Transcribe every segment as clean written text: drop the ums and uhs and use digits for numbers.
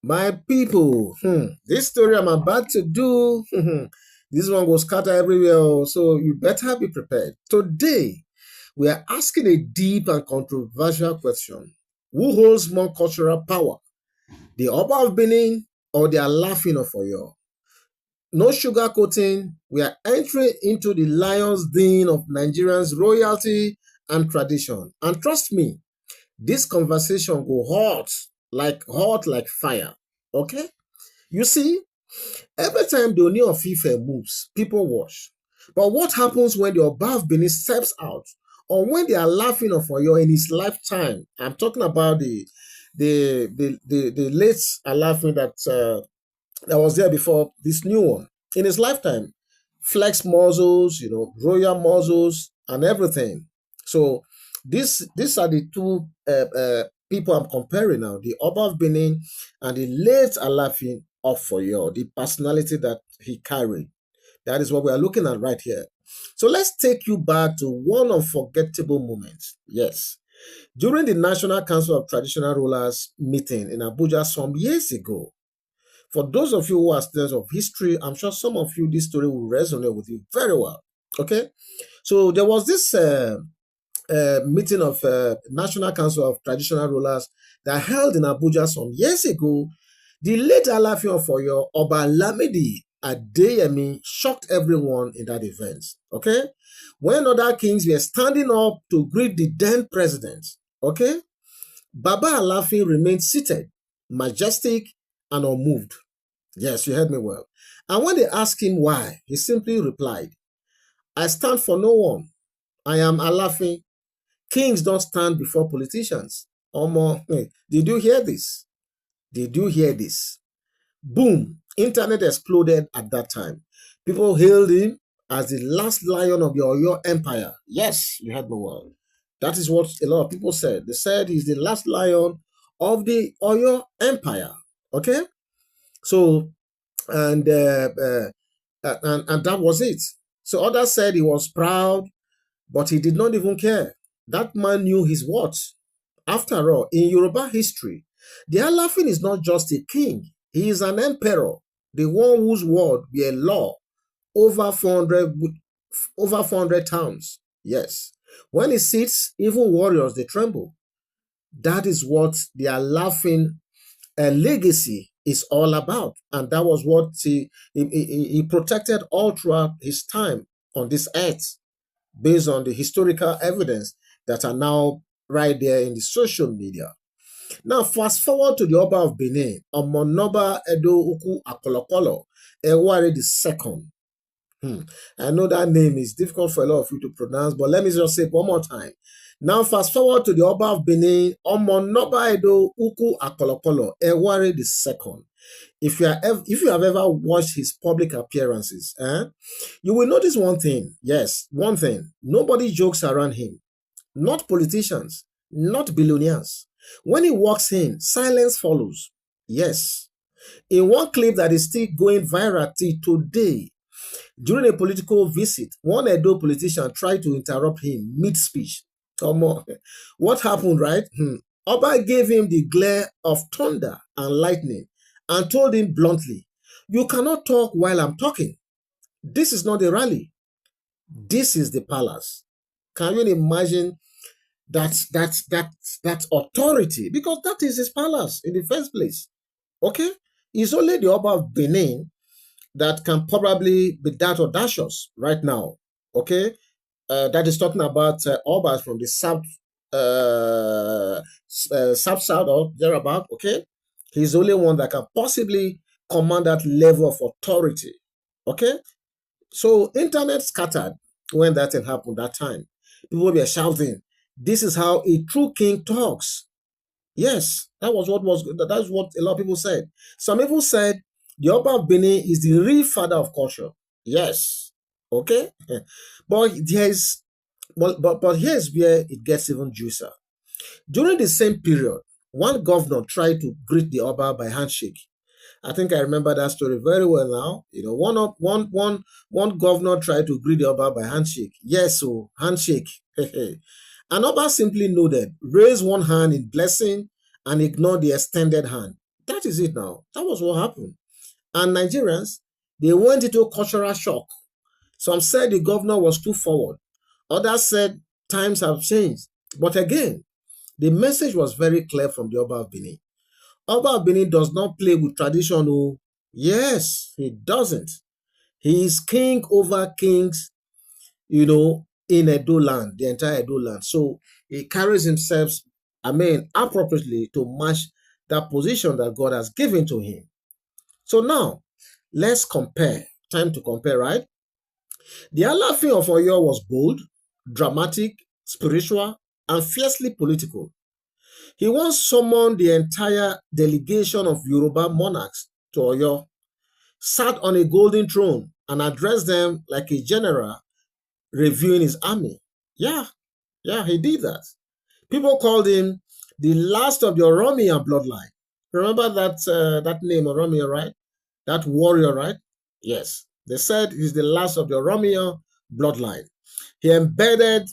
My people, this story I'm about to do, this one will scatter everywhere, so you better be prepared. Today, we are asking a deep and controversial question. Who holds more cultural power, the Oba of Benin or the Alaafin of Oyo? No sugarcoating, we are entering into the lion's den of Nigerians' royalty and tradition. And trust me, this conversation go hot like fire. Okay? You see, every time the Ooni of Ife moves, people watch. But what happens when the Oba of Benin steps out, or when they are laughing of Oyo in his lifetime? I'm talking about the late Alaafin that was there before this new one. In his lifetime, flex muscles, royal muscles, and everything. So these are the two people I'm comparing now: the Oba of Benin and the late Alaafin of Oyo, the personality that he carried. That is what we are looking at right here. So let's take you back to one unforgettable moment. Yes. During the National Council of Traditional Rulers meeting in Abuja some years ago, for those of you who are students of history, I'm sure some of you, this story will resonate with you very well. Okay? So there was this meeting of National Council of Traditional Rulers that held in Abuja some years ago. The late Alaafin of Oyo, Oba Lamidi Adeyemi, shocked everyone in that event. Okay? When other kings were standing up to greet the then president, okay, Baba Alaafin remained seated, majestic and unmoved. Yes, you heard me well. And when they asked him why, he simply replied, I stand for no one. I am Alaafin. Kings don't stand before politicians. Omo, did you hear this? Did you hear this? Boom. Internet exploded at that time. People hailed him as the last lion of the Oyo Empire. Yes, you heard me well. That is what a lot of people said. They said he's the last lion of the Oyo Empire. Okay? So, and and that was it. So others said he was proud, but he did not even care. That man knew his worth. After all, in Yoruba history, the Alaafin is not just a king. He is an emperor, the one whose word be a law over 400 towns. Yes. When he sits, even warriors, they tremble. That is what the Alaafin legacy is all about. And that was what he protected all throughout his time on this earth, based on the historical evidence that are now right there in the social media. Now, fast forward to the Oba of Benin, Omonoba Edo Uku Akolokolo, Ewari II. I know that name is difficult for a lot of you to pronounce, but let me just say it one more time. Now, fast forward to the Oba of Benin, Omonoba Edo Uku Akolokolo, Ewari II. If you have ever watched his public appearances, you will notice one thing. Yes, one thing. Nobody jokes around him. Not politicians, not billionaires. When he walks in, silence follows. Yes. In one clip that is still going viral till today, during a political visit, one Edo politician tried to interrupt him mid-speech. What happened, right? Oba gave him the glare of thunder and lightning and told him bluntly, you cannot talk while I'm talking. This is not a rally. This is the palace. Can you imagine that authority? Because that is his palace in the first place. Okay? It's only the Oba of Benin that can probably be that audacious right now. Okay? That is talking about Obas from the south or thereabout. Okay? He's the only one that can possibly command that level of authority. Okay? So internet scattered when that thing happened that time. People were shouting, this is how a true king talks. Yes, that's what a lot of people said. Some people said the Oba of Benin is the real father of culture. Yes. Okay? But here's where it gets even juicier. During the same period, one governor tried to greet the Oba by handshake. I think I remember that story very well now. One governor tried to greet the Oba by handshake. Yes, so handshake. And Oba simply nodded, raised one hand in blessing, and ignored the extended hand. That is it now. That was what happened. And Nigerians, they went into cultural shock. Some said the governor was too forward. Others said times have changed. But again, the message was very clear from the Oba of Benin. Oba of Benin does not play with tradition. Oh, yes, he doesn't. He is king over kings, in Edo land, the entire Edo land. So he carries himself, appropriately to match that position that God has given to him. So now, let's compare. Time to compare, right? The Alaafin of Oyo was bold, dramatic, spiritual, and fiercely political. He once summoned the entire delegation of Yoruba monarchs to Oyo, sat on a golden throne, and addressed them like a general reviewing his army. Yeah, he did that. People called him the last of the Oromiyan bloodline. Remember that name, Oromiyan, right? That warrior, right? Yes. They said he's the last of the Oromiyan bloodline. He embodied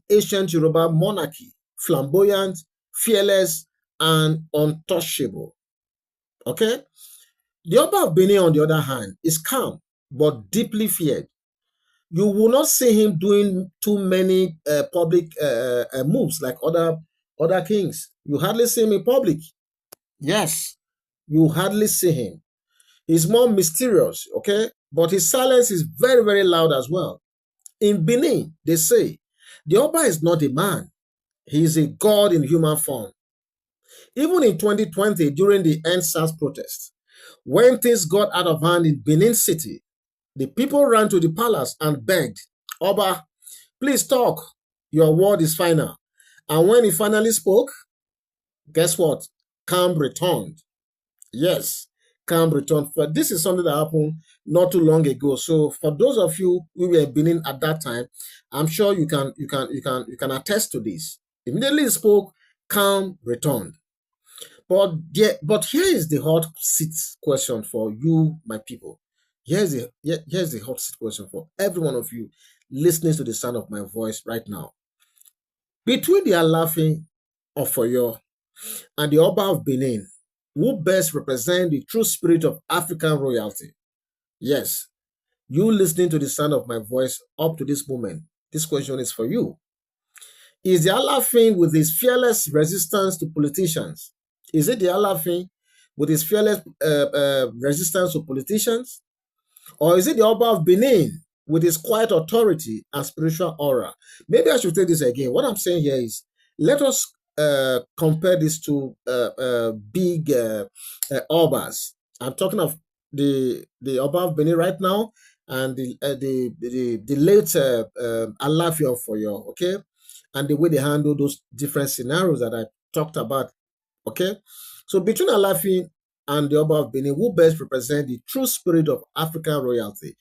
ancient Yoruba monarchy, flamboyant, fearless, and untouchable. Okay? The Oba of Benin, on the other hand, is calm but deeply feared. You will not see him doing too many public moves like other kings. You hardly see him in public. Yes, you hardly see him. He's more mysterious, okay? But his silence is very, very loud as well. In Benin, they say, the Oba is not a man. He is a god in human form. Even in 2020, during the NSAS protest, when things got out of hand in Benin City, the people ran to the palace and begged, Oba, please talk. Your word is final. And when he finally spoke, guess what? Calm returned. Yes, calm returned. But this is something that happened not too long ago. So for those of you who were in Benin at that time, I'm sure you can attest to this. Immediately he spoke, calm returned. But here is the hot seat question for you, my people. Here's the hot seat question for every one of you listening to the sound of my voice right now. Between the Alaafin of Oyo and the Oba of Benin, who best represent the true spirit of African royalty? Yes, you listening to the sound of my voice up to this moment, this question is for you. Is the Alaafin with his fearless resistance to politicians? Is it the Alaafin with his fearless resistance to politicians? Or is it the Oba of Benin with his quiet authority and spiritual aura? Maybe I should say this again. What I'm saying here is, let us compare these two big Obas. I'm talking of the Oba of Benin right now and the late Alaafin of Oyo, okay? And the way they handle those different scenarios that I talked about, okay? So between Alaafin and the Oba of Benin, who best represent the true spirit of African royalty?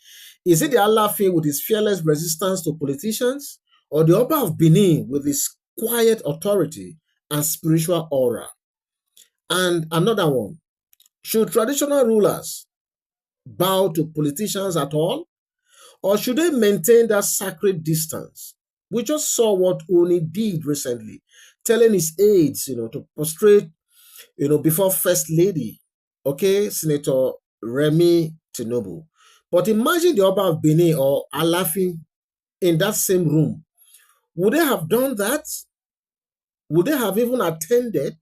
Is it the Alaafin with his fearless resistance to politicians, or the Oba of Benin with his quiet authority and spiritual aura? And another one, should traditional rulers bow to politicians at all, or should they maintain that sacred distance? We just saw what Oni did recently, telling his aides, to prostrate, before First Lady, okay, Senator Remi Tinubu. But imagine the Oba of Benin or Alaafin in that same room. Would they have done that? Would they have even attended?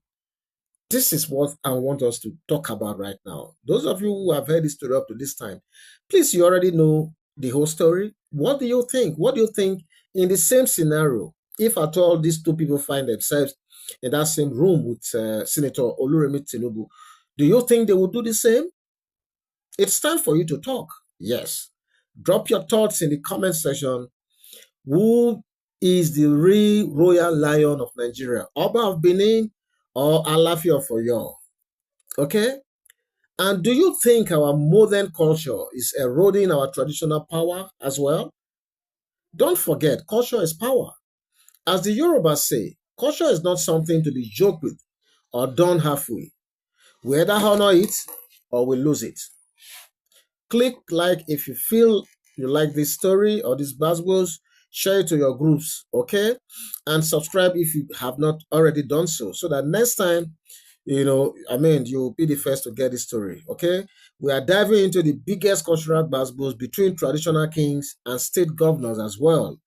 This is what I want us to talk about right now. Those of you who have heard this story up to this time, please, you already know the whole story. What do you think? What do you think in the same scenario, if at all these two people find themselves in that same room with Senator Oluremi Tinubu, do you think they will do the same? It's time for you to talk. Yes. Drop your thoughts in the comment section. Who is the real royal lion of Nigeria? Oba of Benin or Alaafin of Oyo? Okay? And do you think our modern culture is eroding our traditional power as well? Don't forget, culture is power. As the Yorubas say, culture is not something to be joked with or done halfway. We either honor it or we lose it. Click like if you feel you like this story or these buzzwords. Share it to your groups, okay? And subscribe if you have not already done so that next time, I mean, you'll be the first to get this story. Okay, we are diving into the biggest cultural battles between traditional kings and state governors as well.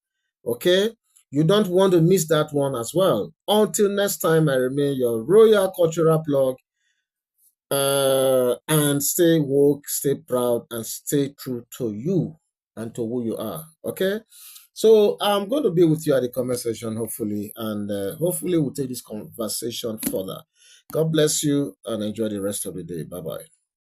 Okay, you don't want to miss that one as well. Until next time, I remain your royal cultural plug. And stay woke, stay proud, and stay true to you and to who you are. Okay. So I'm going to be with you at the comment section, hopefully, and hopefully we'll take this conversation further. God bless you and enjoy the rest of the day. Bye bye.